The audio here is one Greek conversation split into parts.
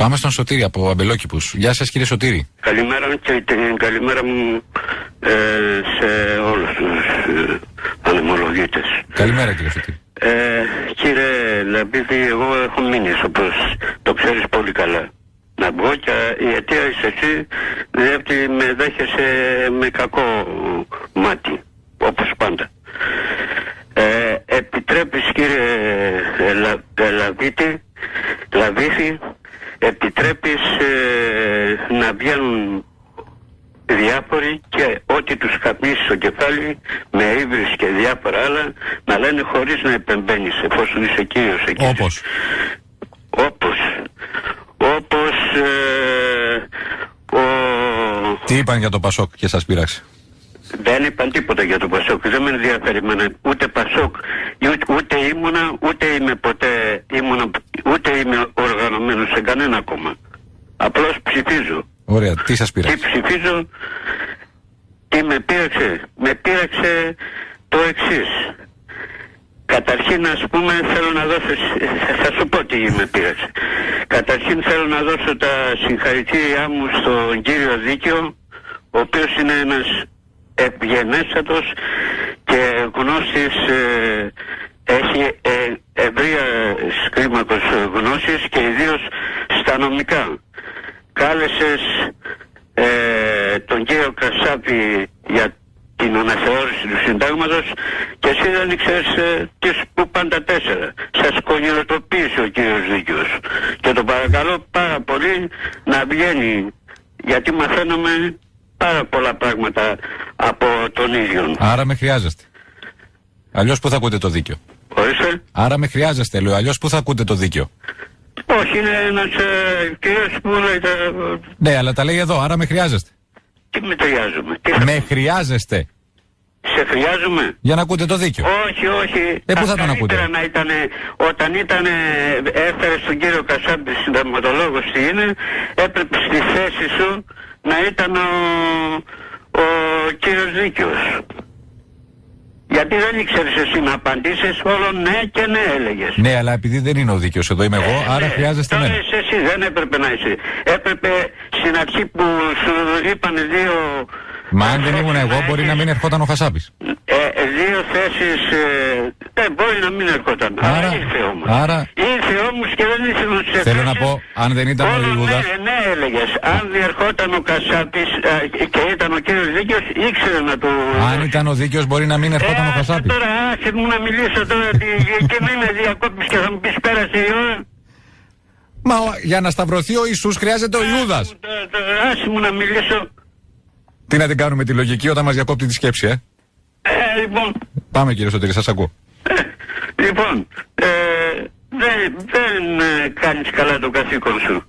Πάμε στον Σωτήρη από Αμπελόκηπους. Γεια σας κύριε Σωτήρη. Καλημέρα και την καλημέρα μου σε όλους τους ανεμολογίτες. Καλημέρα κύριε Σωτήρη. Κύριε Λαμπίδη, εγώ έχω μείνει όπως το ξέρεις πολύ καλά. Να μπω και η αιτία είσαι εσύ, διότι με δέχεσαι με κακό μάτι, όπως πάντα. Επιτρέπεις κύριε Λαβίθη, επιτρέπεις να βγαίνουν διάφοροι και ό,τι τους καπνίσει στο κεφάλι με ύβρις και διάφορα άλλα να λένε χωρίς να επεμβαίνεις, εφόσον είσαι κύριος εκεί. Όπως Τι είπαν για το Πασόκ και σας πείραξε? Δεν είπαν τίποτα για το Πασόκ. Δεν με ενδιαφέρει εμένα ούτε Πασόκ, ούτε ήμουνα, ούτε είμαι ποτέ ούτε είμαι οργανωμένος σε κανένα κόμμα. Απλώς ψηφίζω. Ωραία, τι σας πείραξε? Τι ψηφίζω, τι με πείραξε? Με πείραξε το εξής. Καταρχήν, ας πούμε, θέλω να δώσω, θα σου πω τι με πείραξε. Καταρχήν θέλω να δώσω τα συγχαρητήριά μου στον κύριο Δίκαιο, ο οποίος είναι ένας ευγενέστατος και γνώστης, έχει ευρεία κλίμακος γνώσης και ιδίως στα νομικά. Κάλεσες τον κύριο Κασάπη για την αναθεώρηση του συντάγματος και εσύ δεν ήξερες που πάνε τα 4. Σας κονιοτοποίησε ο κύριος Δίκαιος και τον παρακαλώ πάρα πολύ να βγαίνει, γιατί μαθαίνουμε πάρα πολλά πράγματα από τον ίδιο. Άρα με χρειάζεστε. Αλλιώς πού θα ακούτε το Δίκαιο? Ορίστε. Άρα με χρειάζεστε, λέω. Αλλιώς πού θα ακούτε το Δίκαιο? Όχι, είναι ένας κύριος που λέει Ναι, αλλά τα λέει εδώ, άρα με χρειάζεστε. Τι με χρειάζομαι? Με χρειάζεστε. Σε χρειάζομαι? Για να ακούτε το Δίκαιο. Όχι. Πού θα τον ακούτε? Να ήταν, όταν έφερε τον κύριο Κασάμπη συνταγματολόγο τι είναι, έπρεπε στη θέση σου να ήταν ο κύριος Δίκαιος. Γιατί δεν ήξερες εσύ να απαντήσεις, όλο ναι και ναι έλεγες. Ναι, αλλά επειδή δεν είναι ο Δίκαιος εδώ, είμαι εγώ, άρα χρειάζεστε τώρα εμένα. Εσύ δεν έπρεπε να είσαι. Έπρεπε στην αρχή που σου είπαν δύο... Μα αν δεν ήμουν εγώ, μπορεί να μην ερχόταν ο Χασάπης. Δύο θέσεις μπορεί να μην ερχόταν. Άρα, ήρθε όμως. Ήρθε όμως και δεν ήρθε να σε θέλω να πω, αν δεν ήταν ο Ιούδας... Ναι, έλεγες. Αν διερχόταν ο Κασάπης και ήταν ο κύριος Δίκαιος, ήξερε να του... Αν ήταν ο Δίκαιος, μπορεί να μην ερχόταν ο Χασάπης. Τώρα άσε μου να μιλήσω τώρα και μην με διακόπτεις και θα μου πεις πέρασε η ώρα. Μα για να σταυρωθεί ο Ιησούς χρειάζεται ο Ιούδας. Άσε μου να μιλήσω. Τι να την κάνουμε τη λογική όταν μας διακόπτει τη σκέψη, Λοιπόν. Πάμε κύριε Σωτήρη, σας ακούω. Λοιπόν, δεν κάνεις καλά το καθήκον σου.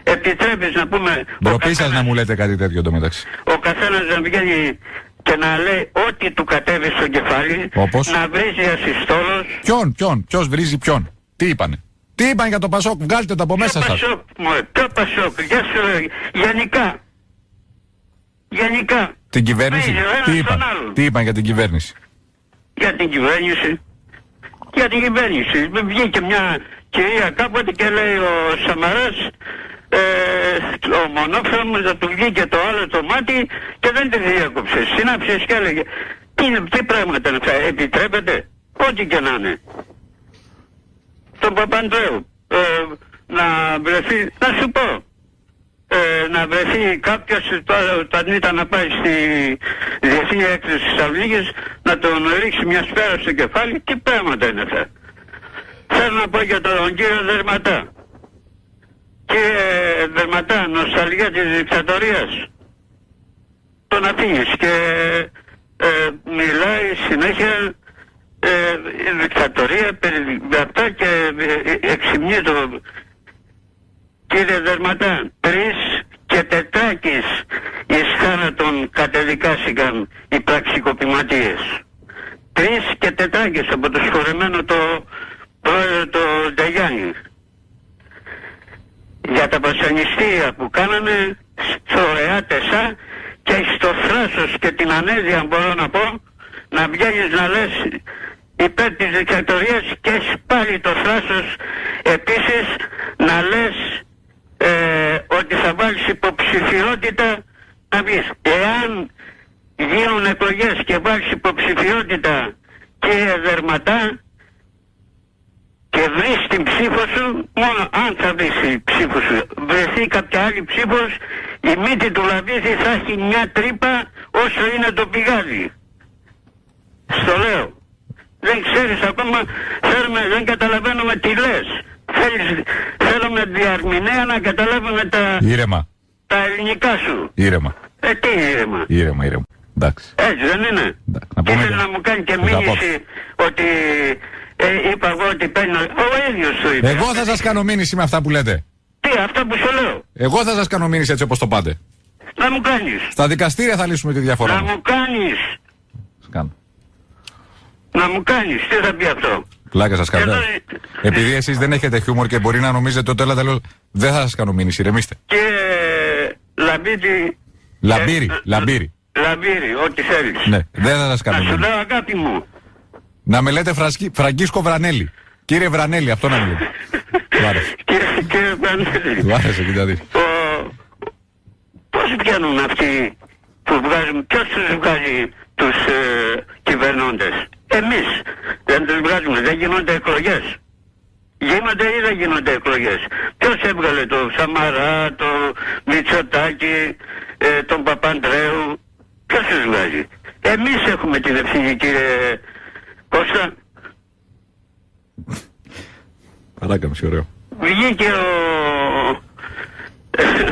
Επιτρέπεις να πούμε... Ντροπή σας να μου λέτε κάτι τέτοιο εντωμεταξύ. Ο καθένας να βγαίνει και να λέει ό,τι του κατέβει στο κεφάλι. Όπως? Να βρίζει ασυστόλος. Ποιος βρίζει ποιον? Τι είπανε? Τι είπαν για το Πασόκ? Βγάλτε το από μέσα σας. Ποιο Πασόκ? Γενικά. Την κυβέρνηση? Τι είπαν για την κυβέρνηση? Για την κυβέρνηση. Βγήκε μια κυρία κάποτε και λέει ο Σαμαράς, ο μονόφθαλμος, να του βγήκε το άλλο το μάτι και δεν τη διέκοψε. Συνάψες και έλεγε τι πράγματα είναι αυτά? Επιτρέπεται? Ό,τι και να είναι. Τον Παπανδρέου να βρεθεί, να σου πω, να βρεθεί κάποιος όταν ήταν να πάει στη Διεθνή Έκθεση της Αυλίγης να τον ρίξει μια σφαίρα στο κεφάλι. Τι πράγματα είναι αυτά? Θέλω να πω για τον κύριο Δερματά. Κύριε Δερματά, νοσταλγία της δικτατορίας. Τον αφήνεις και μιλάει συνέχεια δικτατορία περί αυτά και εξυμνεί το... Κύριε Δερματά, 3 και 4 εις θάνατον κατεδικάστηκαν οι πραξικοπηματίες. 3 και 4 από το σχολεμένο το πρόεδρο το Νταγιάννη. Για τα βασανιστήρια που κάνανε στο ΕΑΤΕΣΑ και στο θράσος και την ανέδεια, μπορώ να πω, να βγαίνεις να λες υπέρ της δικτατορίας και πάλι το θράσος επίσης να λες υποψηφιότητα, να πεις, εάν γίνουν εκλογές και βάλεις υποψηφιότητα και Δερματά και βρεις την ψήφο σου, μόνο αν θα βρεις την ψήφο σου, βρεθεί κάποια άλλη ψήφος, η μύτη του Λαβίδη θα έχει μια τρύπα όσο είναι το πηγάδι. Στο λέω. Δεν ξέρεις ακόμα, δεν καταλαβαίνουμε τι λες. Θέλουμε διαρμηνέα να καταλάβουμε τα ελληνικά σου. Ήρεμα. Τι ήρεμα. Ήρεμα. Εντάξει. Έτσι δεν είναι. Ήθελε να μου κάνει και μήνυση ότι είπα εγώ ότι παίρνω. Ο ίδιος σου είπε. Εγώ θα σας κάνω μήνυση με αυτά που λέτε. Τι, αυτά που σου λέω. Εγώ θα σας κάνω μήνυση έτσι όπως το πάτε. Να μου κάνεις. Στα δικαστήρια θα λύσουμε τη διαφορά. Να μου κάνεις. Κάνω. Να μου κάνεις. Τι θα πει αυτό. Πλάκα σας κάνω. Επειδή εσείς δεν έχετε χιούμορ και μπορεί να νομίζετε ότι όλα τα λέω, δεν θα σας κάνω μήνυση, ηρεμήστε. Και Λαμπίρι. Λαμπίρι, ό,τι θέλεις. Ναι, δεν θα σας κάνω μήνυση. Να μήνυση. σου λέω αγάπη μου. Να με λέτε Φραγκίσκο Βρανέλη. Κύριε Βρανέλη, αυτό να με λέτε. Του άρεσε. Κύριε Βρανέλη. Του άρεσε, κοιτάτε. Πώς βγαίνουν αυτοί που βγάζουν, ποιος τους βγάζει τους κυβερνώντες. Εμείς δεν τους βγάζουμε, δεν γίνονται εκλογές. Γίνονται ή δεν γίνονται εκλογές. Ποιος έβγαλε το Σαμαρά, το Μητσοτάκη, τον Παπαντρέου. Ποιος τους βγάζει. Εμείς έχουμε την ευθύνη, κύριε Κώστα. Παράκαμψη, ωραίο. Βγήκε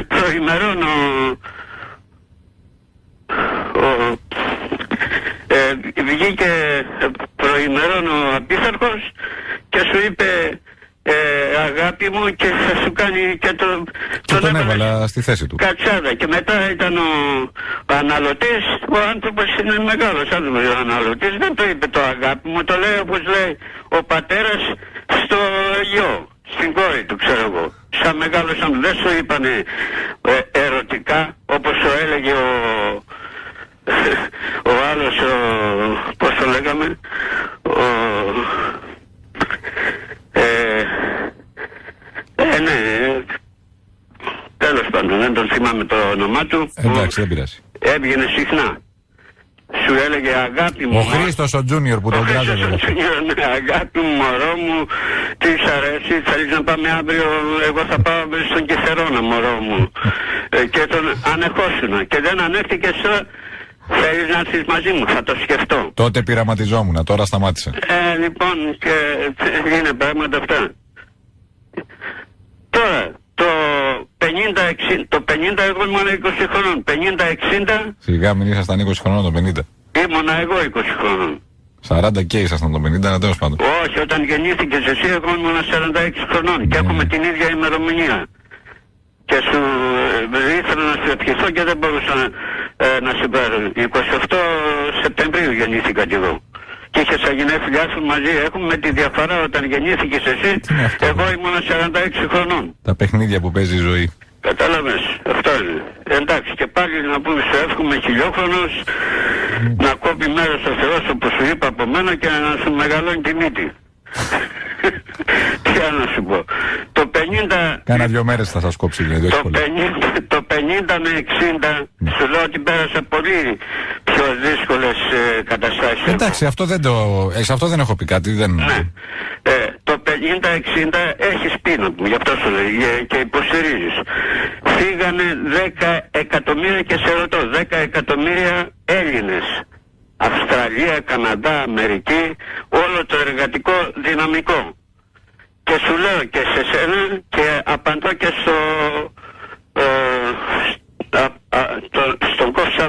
προημερών βγήκε προημερών ο απίθαρχος και σου είπε αγάπη μου και θα σου κάνει και τον έβαλα στη θέση του. Κατσάδα. Και μετά ήταν ο αναλωτής, ο άνθρωπος είναι μεγάλος άνθρωπος ο αναλωτής, δεν το είπε το αγάπη μου, το λέει όπως λέει ο πατέρας στο γιο, στην κόρη του ξέρω εγώ. Σαν μεγάλος άνθρωπος, δεν σου είπανε ερωτικά όπως το έλεγε ο άλλος, πώς το λέγαμε, ναι, τέλος πάντων, δεν τον θυμάμαι το όνομά του. Εντάξει, δεν πειράζει. Έβγαινε συχνά. Σου έλεγε αγάπη μου. Ο Χρήστος ο Τζούνιορ που τον κράζανε. Ο Τζούνιορ, ναι, αγάπη μου, μωρό μου, τι σ' αρέσει, θέλεις να πάμε αύριο, εγώ θα πάω αύριο στον Κεσερόνα, μωρό μου. Και τον ανεχόσουνα. Και δεν ανέχτηκες, θέλεις να έρθεις μαζί μου, θα το σκεφτώ. Τότε πειραματιζόμουν, τώρα σταμάτησα. Λοιπόν, και είναι πράγματα αυτά. Τώρα, το 50 εγώ ήμουν 20 χρόνων, 50-60... Σιγά μην ήσασταν 20 χρόνων το 50. Ήμουνα εγώ 20 χρόνων. 40 και ήσασταν το 50, τέλος πάντων. Όχι, όταν γεννήθηκες εσύ εγώ ήμουνα 46 χρονών και έχουμε την ίδια ημερομηνία. Και σου ήθελα να σου ευχηθώ και δεν μπορούσα να σου πάρω. 28 Σεπτεμβρίου γεννήθηκα κι εγώ. Και είχες τα γενέθλιά σου μαζί, έχουμε τη διαφορά όταν γεννήθηκες εσύ, εγώ ήμουνα 46 χρονών. Τα παιχνίδια που παίζει η ζωή. Κατάλαβες, αυτό είναι. Εντάξει, και πάλι να πούμε σου εύχομαι χιλιόχρονος, να κόβει μέρος ο Θεός όπως σου είπα από μένα και να σου μεγαλώνει τη μύτη. Τι άλλο να σου πω. Το 50... Κάνα 2 μέρες θα σας κόψει, δηλαδή, το 50 με 60 σου λέω ότι πέρασα πολύ πιο δύσκολες καταστάσεις. Εντάξει, αυτό δεν έχω πει κάτι. Δεν... Ναι. Το 50-60 έχεις πει να πούμε, γι' αυτό σου λέει και υποστηρίζεις. Φύγανε 10 εκατομμύρια και σε ρωτώ, 10 εκατομμύρια Έλληνες. Αυστραλία, Καναδά, Αμερική, όλο το εργατικό δυναμικό. Και σου λέω και σε σένα και απαντώ και στον Κώστα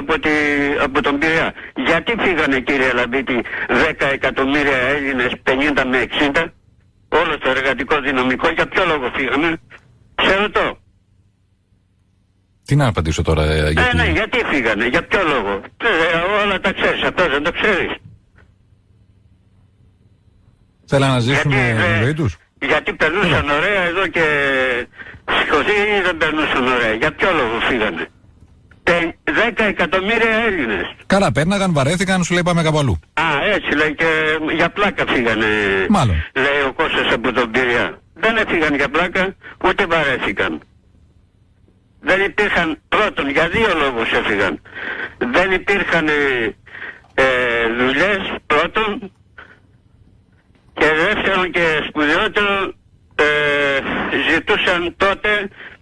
από τον Πειραιά. Γιατί φύγανε κύριε Λαμπίτη 10 εκατομμύρια Έλληνες 50 με 60, όλο το εργατικό δυναμικό, για ποιο λόγο φύγανε, σε ρωτώ. Τι να απαντήσω τώρα, γιατί... Ναι, γιατί φύγανε, για ποιο λόγο. Όλα τα ξέρεις, αυτό δεν το ξέρεις. Θέλανε να ζήσουν τη ζωή τους. Γιατί περνούσαν ωραία εδώ και σηκωθεί ή δεν περνούσαν ωραία. Για ποιο λόγο φύγανε. 10 εκατομμύρια Έλληνες. Καλά, πέρναγαν, βαρέθηκαν, σου λέει πάμε κάπου αλλού. Α, έτσι λέει και για πλάκα φύγανε. Μάλλον. Λέει ο Κώστας από τον Πειραιά. Δεν έφυγαν για πλάκα, ούτε βαρέθηκαν. δεν υπήρχαν, πρώτον για δύο λόγους έφυγαν. Δεν υπήρχαν δουλειές πρώτον, και δεύτερον και σπουδαιότερο, ζητούσαν τότε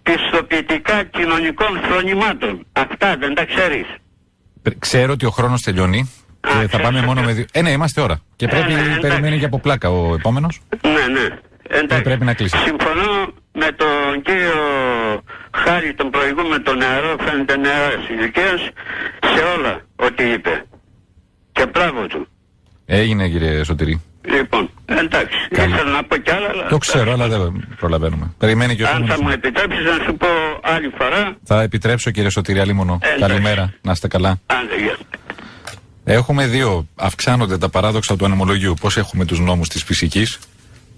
πιστοποιητικά κοινωνικών φρονημάτων. Αυτά δεν τα ξέρεις? Ξέρω ότι ο χρόνος τελειώνει και θα πάμε μόνο με δύο. Ναι, είμαστε ώρα. Και πρέπει, περιμένει και από πλάκα ο επόμενος. Ναι. Εντάξει. Πρέπει να κλείσει. Συμφωνώ με τον κύριο Χάρη, τον προηγούμενο, τον νεαρό, φαίνεται νεαράς ηλικίας, σε όλα ό,τι είπε. Και μπράβο του. Έγινε, κύριε Σωτηρή. Λοιπόν, εντάξει. Ήθελα να πω κι άλλα, αλλά... Το ξέρω, αλλά δεν προλαβαίνουμε. Περιμένει και ο αν θα μου επιτρέψεις να σου πω άλλη φορά... Θα επιτρέψω, κύριε Σωτηρή, αλίμονο. Καλημέρα, να είστε καλά. Άντε, έχουμε δύο. Αυξάνονται τα παράδοξα του ανεμολογίου. Πώς έχουμε τους νόμους της φυσικής.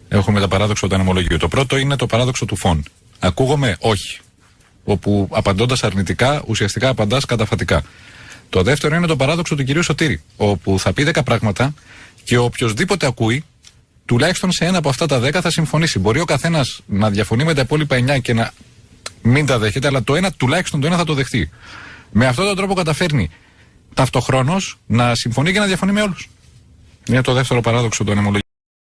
Έχουμε τα παράδοξα του ανεμολογίου. Το πρώτο είναι το παράδοξο του φων. Ακούγομαι όχι. Όπου απαντώντας αρνητικά, ουσιαστικά απαντάς καταφατικά. Το δεύτερο είναι το παράδοξο του κυρίου Σωτήρη. Όπου θα πει 10 πράγματα και οποιοδήποτε ακούει, τουλάχιστον σε ένα από αυτά τα 10 θα συμφωνήσει. Μπορεί ο καθένας να διαφωνεί με τα υπόλοιπα 9 και να μην τα δέχεται, αλλά το ένα, τουλάχιστον το ένα θα το δεχτεί. Με αυτόν τον τρόπο καταφέρνει ταυτοχρόνως να συμφωνεί και να διαφωνεί με όλους. Είναι το δεύτερο παράδοξο του ανεμολογίου.